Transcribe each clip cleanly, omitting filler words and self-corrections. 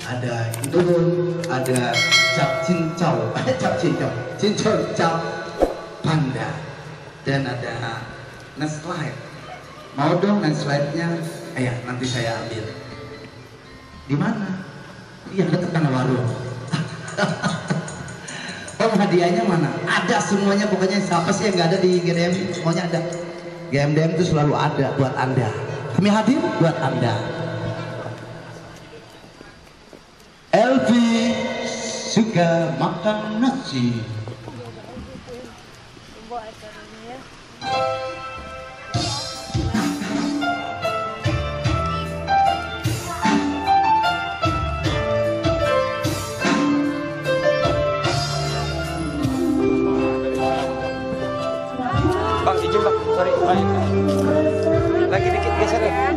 ada Indodon, ada cap cincau, cap panda, dan ada slide. Mau dong slide-nya? Ayah, nanti saya ambil. Di mana? Iya, dekat dengan warung. Om, hadiahnya mana? Ada semuanya, pokoknya siapa sih yang nggak ada di GMDM? Semuanya ada. GMDM itu selalu ada buat Anda. Kami hadir buat Anda. Elvi suka makan nasi. Bang, izin bang, sorry, lagi dikit geser ya.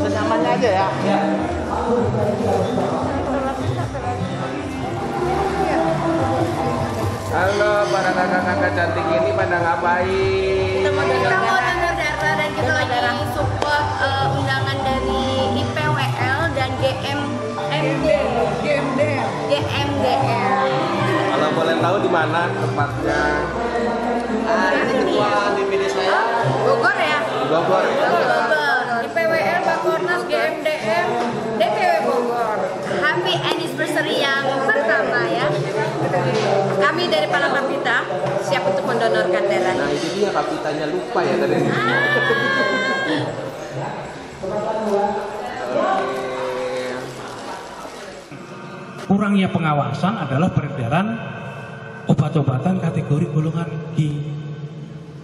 Senyamannya aja ya. Halo para kakak-kakak cantik ini pada ngapain? Kita mau donor darah dan kita lagi support undangan dari IPWL dan GMDR. Kalau boleh tahu di mana tempatnya? Ini ketua DPD saya. Bogor ya? Bogor. Bogor. IPWL, Bakornas, GMDR, DPW Bogor. Happy anniversary yang pertama ya. Kami dari Palang Kapita siap untuk mendonorkan darah. Nah itu dia kapitanya lupa ya tadi. Kurangnya pengawasan adalah peredaran obat-obatan kategori golongan G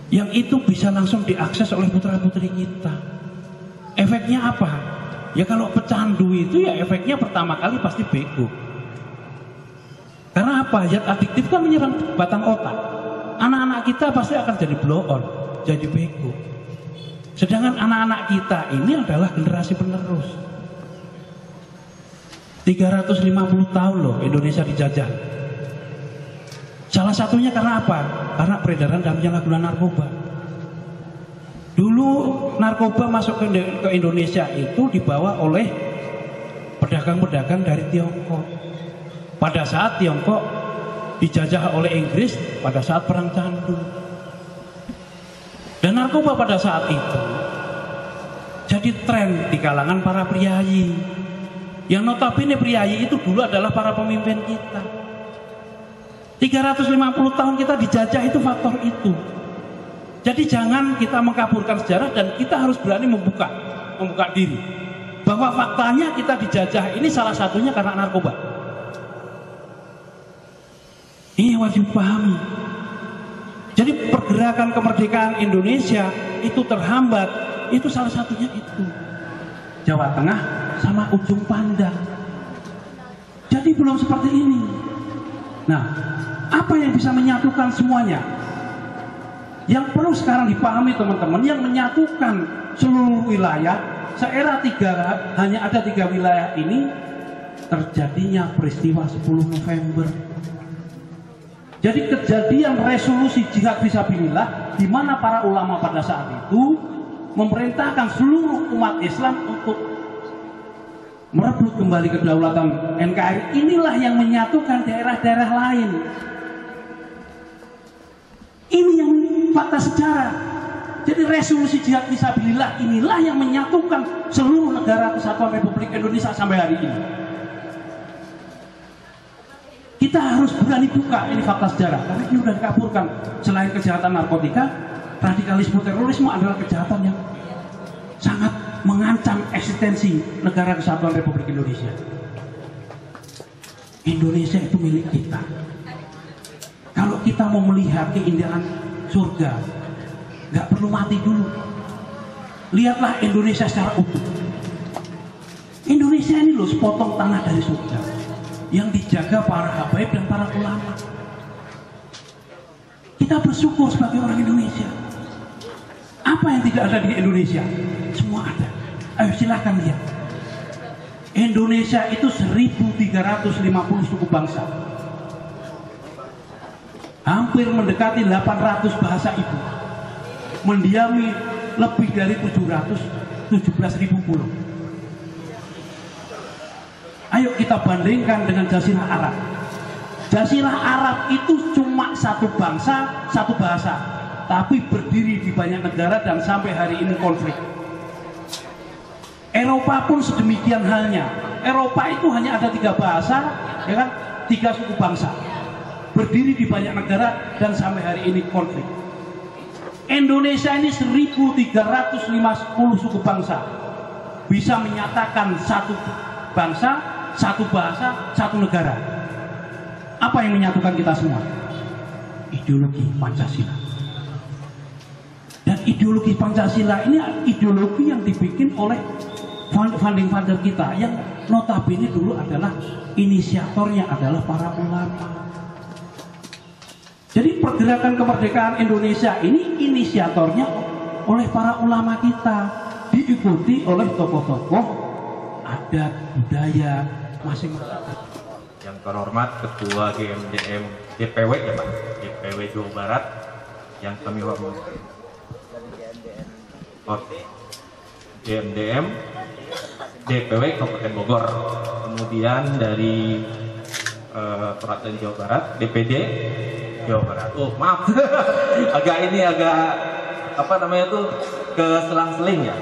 yang itu bisa langsung diakses oleh putra-putri kita. Efeknya apa? Ya kalau pecandu itu ya efeknya pertama kali pasti bego. Karena apa? Zat adiktif kan menyerang batang otak. Anak-anak kita pasti akan jadi blow on, jadi bego. Sedangkan anak-anak kita ini adalah generasi penerus. 350 tahun loh Indonesia dijajah. Salah satunya karena apa? Karena peredaran dan penyalahgunaan narkoba. Dulu narkoba masuk ke Indonesia itu dibawa oleh pedagang-pedagang dari Tiongkok. Pada saat Tiongkok dijajah oleh Inggris pada saat perang candu. Dan narkoba pada saat itu jadi tren di kalangan para priayi. Yang notabene priayi itu dulu adalah para pemimpin kita. 350 tahun kita dijajah itu faktor itu. Jadi jangan kita mengkaburkan sejarah dan kita harus berani membuka diri. Bahwa faktanya kita dijajah ini salah satunya karena narkoba. Ini wajib dipahami. Jadi pergerakan kemerdekaan Indonesia itu terhambat, itu salah satunya itu. Jawa Tengah sama ujung pandang. Jadi belum seperti ini. Nah, apa yang bisa menyatukan semuanya? Yang perlu sekarang dipahami teman-teman, yang menyatukan seluruh wilayah, seera hanya ada 3 wilayah ini, terjadinya peristiwa 10 November. Jadi kejadian resolusi jihad fisabilillah, di mana para ulama pada saat itu memerintahkan seluruh umat Islam untuk merebut kembali kedaulatan NKRI. Inilah yang menyatukan daerah-daerah lain. Ini yang fakta sejarah. Jadi resolusi jihad fisabilillah inilah yang menyatukan seluruh negara kesatuan Republik Indonesia sampai hari ini. Kita harus berani buka ini fakta sejarah, karena ini sudah dikaburkan. Selain kejahatan narkotika, radikalisme terorisme adalah kejahatan yang sangat mengancam eksistensi negara kesatuan Republik Indonesia. Indonesia itu milik kita. Kalau kita mau melihat keindahan surga, nggak perlu mati dulu. Lihatlah Indonesia secara utuh. Indonesia ini loh sepotong tanah dari surga yang dijaga para habaib dan para ulama. Kita bersyukur sebagai orang Indonesia. Apa yang tidak ada di Indonesia? Semua ada. Ayo silahkan lihat. Indonesia itu 1350 suku bangsa. Hampir mendekati 800 bahasa ibu. Mendiami lebih dari 717.000 pulau. Ayo kita bandingkan dengan Jazirah Arab. Jazirah Arab itu cuma satu bangsa, satu bahasa, tapi berdiri di banyak negara dan sampai hari ini konflik. Eropa pun sedemikian halnya. Eropa itu hanya ada 3 bahasa, ya kan, 3 suku bangsa, berdiri di banyak negara dan sampai hari ini konflik. Indonesia ini 1350 suku bangsa, bisa menyatakan satu bangsa, satu bahasa, satu negara. Apa yang menyatukan kita semua? Ideologi Pancasila. Dan ideologi Pancasila ini ideologi yang dibikin oleh founding father kita, yang notabene dulu adalah inisiatornya adalah para ulama. Jadi pergerakan kemerdekaan Indonesia ini inisiatornya oleh para ulama kita, diikuti oleh tokoh-tokoh adat budaya masing-masing. Yang terhormat Ketua GMDM DPW ya Pak, DPW Jawa Barat yang kami hormati. GMDM DPW Kabupaten Bogor. Kemudian dari Perwakilan Jawa Barat DPD Jawa Barat. Oh maaf, agak apa namanya tuh keselang-seling ya.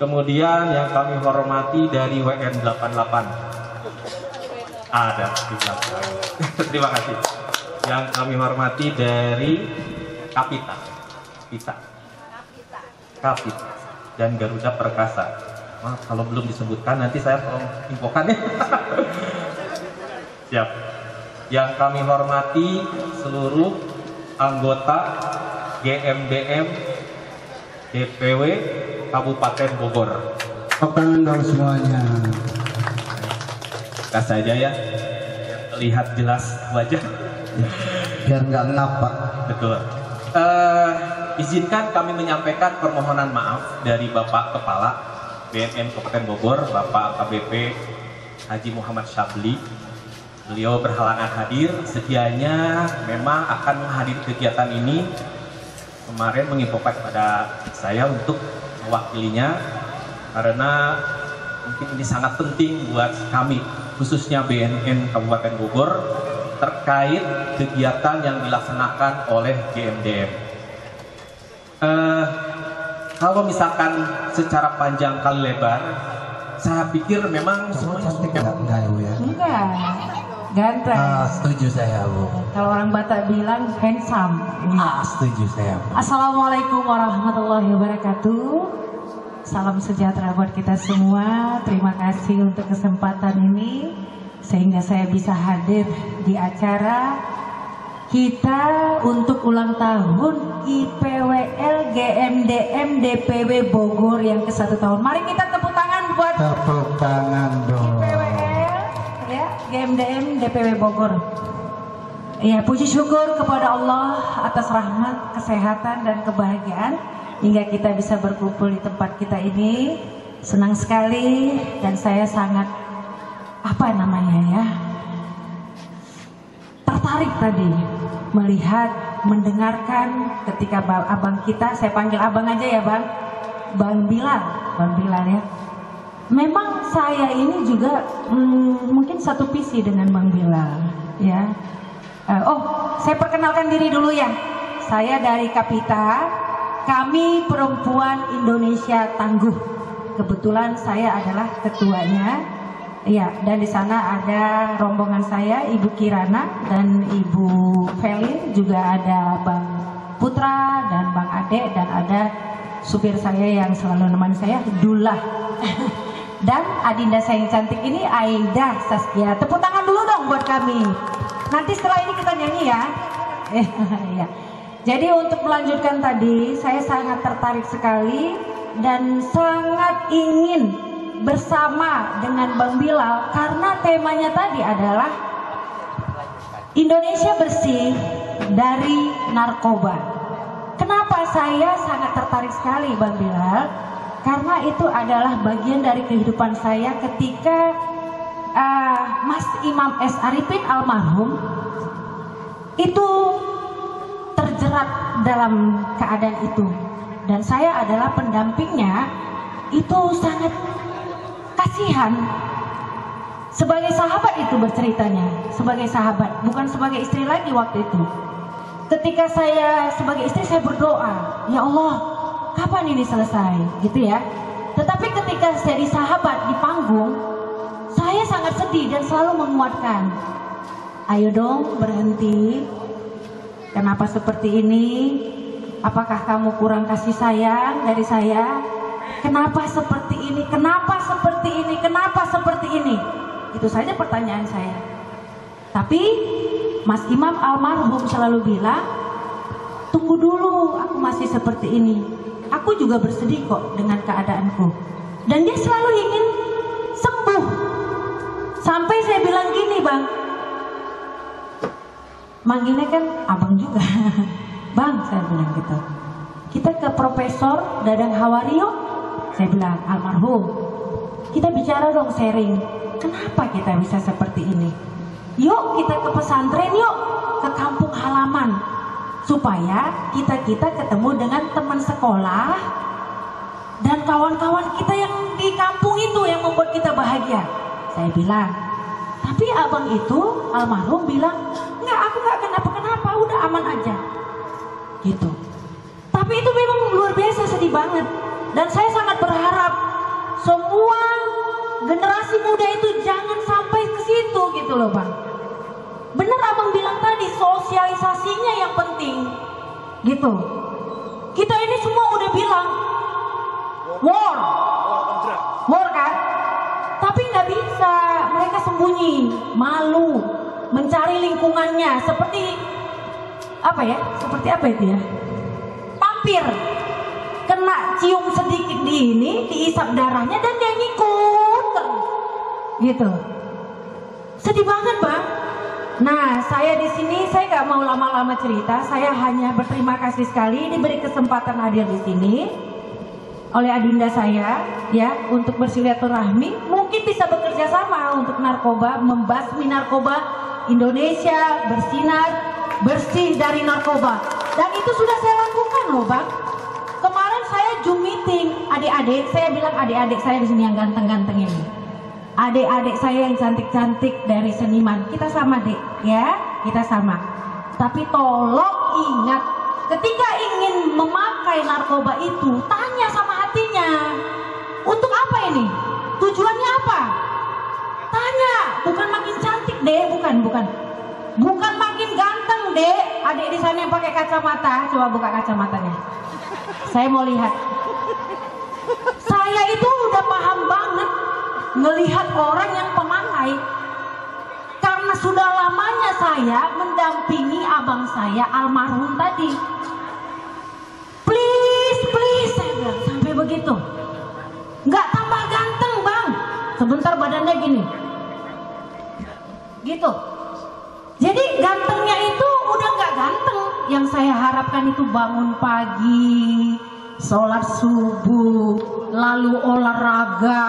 Kemudian yang kami hormati dari WN 88 ada di belakang. Terima kasih. Yang kami hormati dari Kapita dan Garuda Perkasa. Maaf kalau belum disebutkan, nanti saya tolong infokan ya. Siap. Yang kami hormati seluruh anggota GMDM DPW Kabupaten Bogor. Tangan dong semuanya. Kas saja ya, lihat jelas wajah. Biar nggak ngap Pak. Betul. Izinkan kami menyampaikan permohonan maaf dari Bapak Kepala BNN Kabupaten Bogor, Bapak AKBP Haji Muhammad Syabli. Beliau berhalangan hadir, sedianya memang akan menghadiri kegiatan ini. Kemarin menginfokan kepada saya untuk mewakilinya, karena mungkin ini sangat penting buat kami, khususnya BNN Kabupaten Bogor, terkait kegiatan yang dilaksanakan oleh GMDM. Kalau misalkan secara panjang kali lebar, saya pikir memang Cowok cantik enggak ya? Enggak, ganteng. Setuju saya Bu. Kalau orang Batak bilang handsome. Setuju saya Bu. Assalamualaikum warahmatullahi wabarakatuh. Salam sejahtera buat kita semua. Terima kasih untuk kesempatan ini sehingga saya bisa hadir di acara kita untuk ulang tahun IPWL GMDM DPW Bogor yang ke-1 tahun. Mari kita tepuk tangan buat Tepuk tangan dong. IPWL ya, GMDM DPW Bogor. Ya, puji syukur kepada Allah atas rahmat, kesehatan dan kebahagiaan hingga kita bisa berkumpul di tempat kita ini. Senang sekali dan saya sangat tertarik tadi melihat, mendengarkan ketika abang kita, saya panggil abang aja ya Bang Bilal ya. Memang saya ini juga mungkin satu visi dengan Bang Bilal ya. Saya perkenalkan diri dulu ya. Saya dari Kapita, kami perempuan Indonesia tangguh. Kebetulan saya adalah ketuanya. Ya, dan di sana ada rombongan saya, Ibu Kirana dan Ibu Felin, juga ada Bang Putra dan Bang Ade, dan ada supir saya yang selalu menemani saya, Dullah. Dan adinda saya yang cantik ini, Aida Saskia. Tepuk tangan dulu dong buat kami. Nanti setelah ini kita nyanyi ya. Ya. Jadi untuk melanjutkan tadi, saya sangat tertarik sekali dan sangat ingin bersama dengan Bang Bilal karena temanya tadi adalah Indonesia bersih dari narkoba. Kenapa saya sangat tertarik sekali Bang Bilal? Karena itu adalah bagian dari kehidupan saya ketika Mas Imam S. Arifin almarhum itu terjerat dalam keadaan itu, dan saya adalah pendampingnya. Itu sangat kasihan. Sebagai sahabat itu berceritanya, sebagai sahabat, bukan sebagai istri lagi waktu itu. Ketika saya sebagai istri, saya berdoa, ya Allah, kapan ini selesai, gitu ya. Tetapi ketika saya di sahabat di panggung, saya sangat sedih dan selalu menguatkan. Ayo dong berhenti. Kenapa seperti ini? Apakah kamu kurang kasih sayang dari saya? Kenapa seperti ini? Kenapa seperti ini? Kenapa seperti ini? Itu saja pertanyaan saya. Tapi Mas Imam almarhum selalu bilang, tunggu dulu, aku masih seperti ini. Aku juga bersedih kok dengan keadaanku. Dan dia selalu ingin sembuh. Sampai saya bilang gini, Bang, manggilnya kan abang juga. Bang, saya bilang gitu, kita ke Profesor Dadang Hawario. Saya bilang, almarhum, kita bicara dong, sharing. Kenapa kita bisa seperti ini? Yuk kita ke pesantren, yuk ke kampung halaman, supaya kita ketemu dengan teman sekolah dan kawan-kawan kita yang di kampung itu yang membuat kita bahagia. Saya bilang, tapi abang itu almarhum bilang, enggak, aku enggak kenapa-kenapa, udah aman aja gitu. Tapi itu memang luar biasa sedih banget. Dan saya sangat berharap semua generasi muda itu jangan sampai ke situ gitu loh Bang. Bener abang bilang tadi, sosialisasinya yang penting gitu. Kita ini semua udah bilang war kan, tapi nggak bisa, mereka sembunyi, malu, mencari lingkungannya seperti apa ya? Seperti apa itu ya? Pampir, kena cium sedikit di ini, diisap darahnya dan dia ngikut terus, gitu. Sedih banget Bang. Nah, saya di sini saya nggak mau lama-lama cerita. Saya hanya berterima kasih sekali diberi kesempatan hadir di sini oleh adinda saya, ya, untuk bersilaturahmi. Mungkin bisa bekerja sama untuk narkoba, membasmi narkoba. Indonesia bersinar bersih dari narkoba. Dan itu sudah saya lakukan loh Bang. Kemarin saya Zoom meeting adik-adik. Saya bilang adik-adik saya di sini yang ganteng-ganteng ini. Adik-adik saya yang cantik-cantik dari seniman, kita sama dek, ya, kita sama. Tapi tolong ingat, ketika ingin memakai narkoba itu, tanya sama hatinya, untuk apa ini? Tujuannya apa? Tanya, bukan makin cantik dek, bukan makin ganteng dek. Adik di sana yang pakai kacamata, coba buka kacamatanya. Saya mau lihat. Saya itu udah paham banget melihat orang yang pemakai, karena sudah lamanya saya mendampingi abang saya almarhum tadi. Please saya bilang sampai begitu, nggak tambah ganteng Bang, sebentar badannya gini gitu. Jadi gantengnya itu udah nggak ganteng. Yang saya harapkan itu bangun pagi, sholat subuh, lalu olahraga.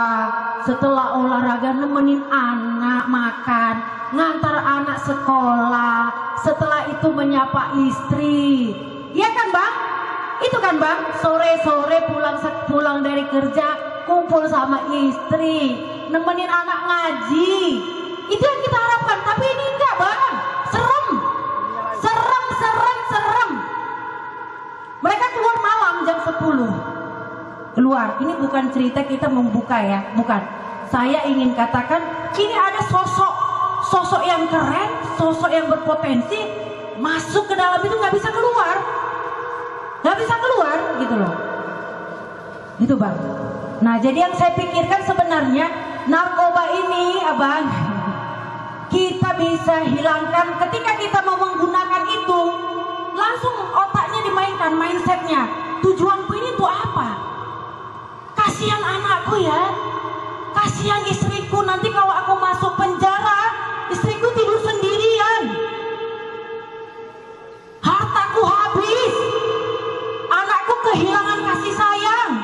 Setelah olahraga nemenin anak makan, ngantar anak sekolah. Setelah itu menyapa istri. Iya kan Bang? Itu kan Bang, sore-sore pulang dari kerja, kumpul sama istri, nemenin anak ngaji. Itu yang kita harapkan. Tapi ini enggak Bang, serem. Mereka keluar malam jam 10. Keluar, ini bukan cerita kita membuka ya, bukan. Saya ingin katakan, ini ada sosok yang keren, sosok yang berpotensi, masuk ke dalam itu nggak bisa keluar gitu loh. Itu Bang. Nah, jadi yang saya pikirkan sebenarnya narkoba ini, Abang, kita bisa hilangkan ketika kita mau menggunakan itu, langsung otaknya dimainkan, mindsetnya. Tujuanku ini tuh apa? Kasihan anakku ya, kasihan istriku, nanti kalau aku masuk penjara, istriku tidur sendirian, hartaku habis, anakku kehilangan kasih sayang.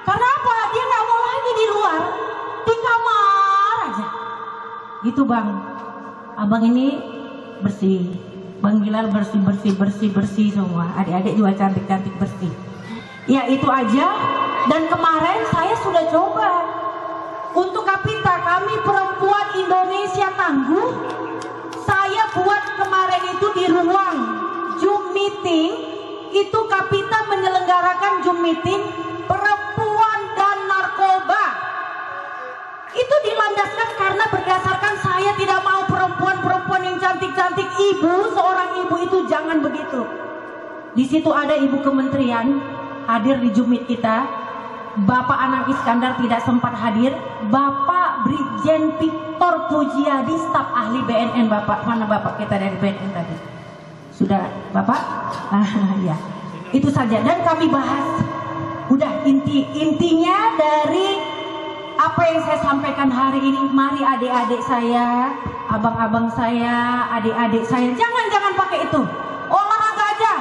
Karena apa? Dia nggak mau lagi di luar, di kamar aja. Gitu bang, abang ini bersih, Bang Bilal bersih semua, adik-adik juga cantik-cantik bersih. Ya itu aja. Dan kemarin saya sudah coba untuk Kapita, kami perempuan Indonesia tangguh, saya buat kemarin itu di ruang Zoom meeting, itu Kapita menyelenggarakan Zoom meeting perempuan dan narkoba. Itu dilandaskan karena berdasarkan saya tidak mau perempuan-perempuan yang cantik-cantik. Seorang ibu itu jangan begitu. Di situ ada ibu kementerian hadir di Zoom meet kita. Bapak Anang Iskandar tidak sempat hadir. Bapak Brigjen Victor Pujiadi, staf ahli BNN. Bapak, mana bapak kita dari BNN tadi? Sudah bapak? Ya, itu saja. Dan kami bahas. Udah intinya dari apa yang saya sampaikan hari ini. Mari adik-adik saya, abang-abang saya, adik-adik saya, jangan pakai itu. Olahraga aja,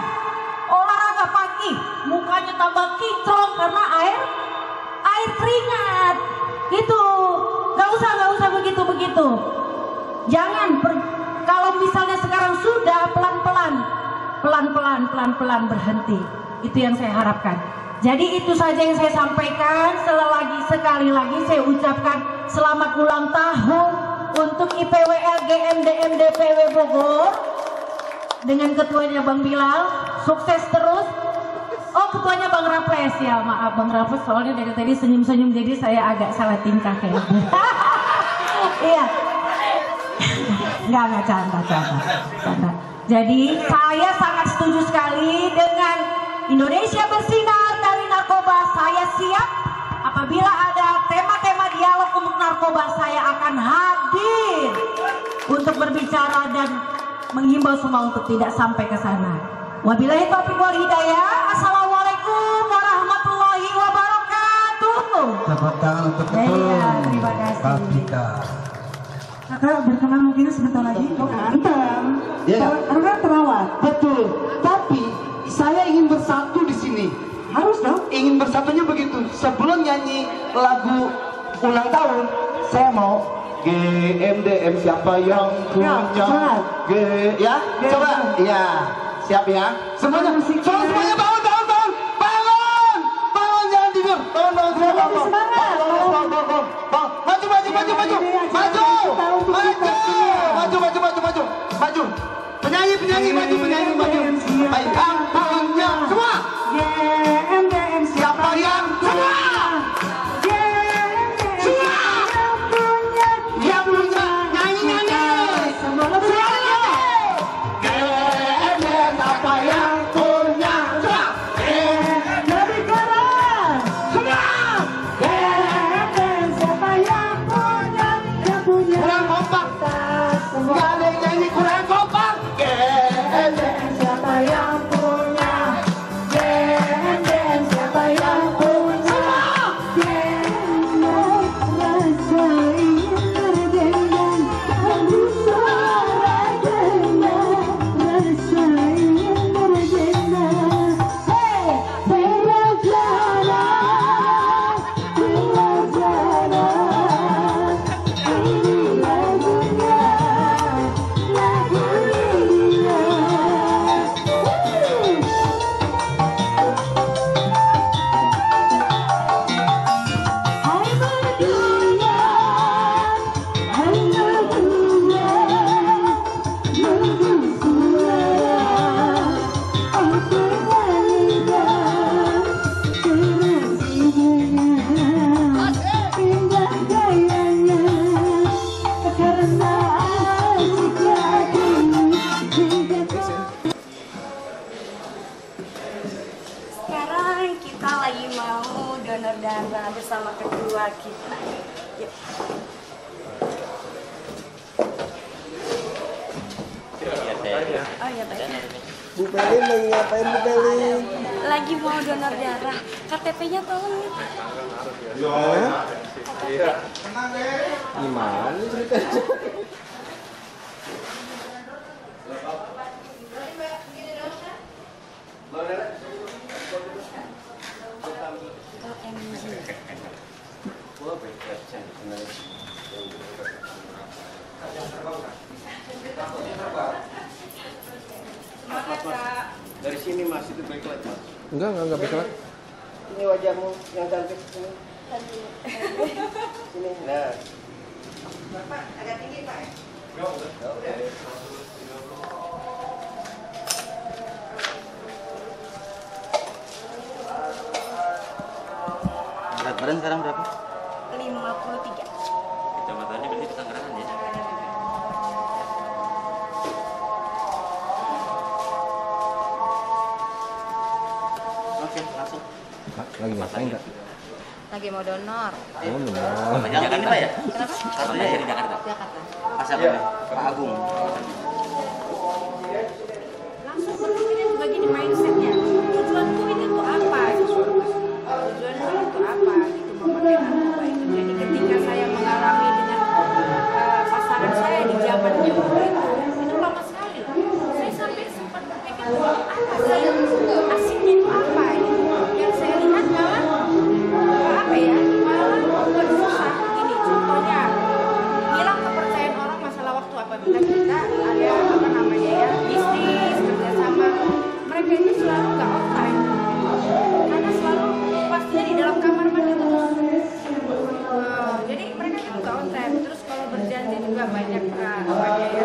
olahraga pagi, mukanya tambah kinclong karena air keringat. Gitu, nggak usah begitu. Jangan kalau misalnya sekarang sudah pelan-pelan berhenti. Itu yang saya harapkan. Jadi itu saja yang saya sampaikan. Sekali lagi saya ucapkan selamat ulang tahun untuk IPWL GMDM DPW Bogor dengan ketuanya Bang Bilal, sukses terus. Oh, ketuanya Bang Raples ya, maaf Bang Raples soalnya dari tadi senyum-senyum jadi saya agak salah tingkah kayaknya. Iya. Enggak canda. Jadi saya sangat setuju sekali dengan Indonesia bersinar dari narkoba. Saya siap apabila ada tema-tema dialog untuk narkoba, saya akan hadir untuk berbicara dan menghimbau semua untuk tidak sampai ke sana. Wabillahi taufiq wal hidayah. Assalamualaikum warahmatullahi wabarakatuh. Tepuk tangan untuk ketum. Ya, terima kasih. Kapita. Kakak berkenan mungkin sebentar lagi. Oh, ganteng. Iya. Karena terawat. Betul. Tapi saya ingin bersatu di sini. Harus dong. Ingin bersatunya begitu. Sebelum nyanyi lagu ulang tahun, saya mau GMDM siapa yang punya? Ya, coba. Ya, siap ya. Semuanya bangun, jangan tidur. Bangun. Semangat. Maju. Penyanyi maju. Baik, punya semua. GMDM Siapa yang semua? Yang punya nyanyi. Semua lebih. GMDM siapa yang punya? Lebih keras. Semua. GMDM siapa yang punya? Kurang kompak. Nggak ada yang nyanyi kurang kompak. GMDM siapa yang punya? GMDM ya Pak? Bu Peli lagi ngapain Bu Peli? Lagi mau donor darah. KTP-nya tolong. Gimana ceritanya? Dari sini Mas, itu backlight Mas. Enggak backlight. Ini wajahmu yang cantik sini. Sini, nah. Bapak agak tinggi Pak. Berat badan sekarang berapa? 53. Kecamatannya berarti di Tangerang ya? Oke, langsung. Lagi ngapain enggak? Lagi mau donor. Oh, Di Jakarta Pak ya? Kenapa? Kartunya dari Jakarta. Jakarta. Pasar ya. Pak Agung. Langsung berpikirnya juga gini mindsetnya. Tujuanku ini tuh apa? Tujuanku itu apa? Gitu memakai narkoba itu. Jadi ketika saya mengalami dengan pasangan saya di zaman itu lama sekali. Saya sampai sempat berpikir apa sih asiknya itu apa? Gitu. Yang saya lihat malah apa ya? Malah membuat susah. Gini contohnya hilang kepercayaan orang masalah waktu apabila kita ada apa namanya ya bisnis kerjasama, mereka itu selalu nggak on time karena selalu pastinya di dalam kamar mandi terus. Jadi mereka itu nggak on time. Terus kalau berjanji juga banyak apa ya